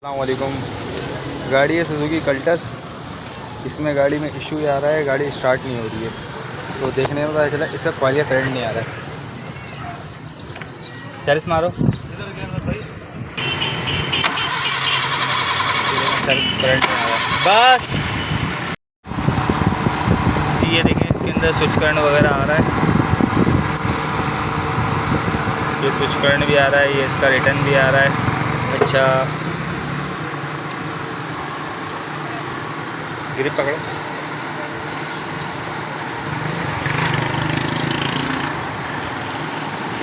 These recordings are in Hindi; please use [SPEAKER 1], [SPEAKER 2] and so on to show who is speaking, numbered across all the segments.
[SPEAKER 1] अस्सलामुअलैकुम। गाड़ी है सुजुकी कल्टस। इसमें गाड़ी में इशू आ रहा है, गाड़ी स्टार्ट नहीं हो रही है। तो देखने में पता चला इसका क्वालिटी करंट नहीं आ रहा है। सेल्फ मारो, सेल्फ करंट नहीं आ रहा है बस जी। ये देखें, इसके अंदर स्विच करंट वगैरह आ रहा है। ये स्विच करंट भी आ रहा है, ये इसका रिटर्न भी आ रहा है। अच्छा, ग्रिप पकड़ो।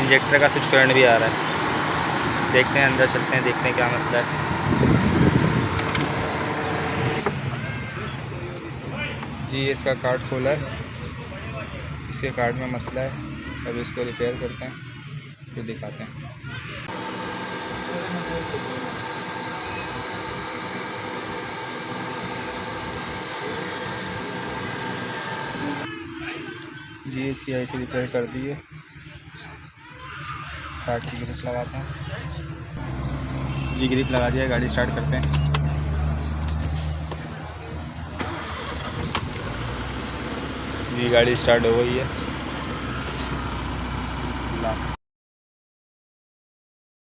[SPEAKER 1] इंजेक्टर का स्विच करंट भी आ रहा है। देखते हैं, अंदर चलते हैं, देखते हैं क्या मसला है। जी, इसका कार्ड खोला है, इसके कार्ड में मसला है। अब इसको रिपेयर करते हैं, फिर दिखाते हैं। जी, इसकी ऐसे रिपेयर कर दी है। कार्ड की ग्रिप लगाते हैं। जी, ग्रिप लगा दिया, गाड़ी स्टार्ट करते हैं। जी, गाड़ी स्टार्ट हो गई है।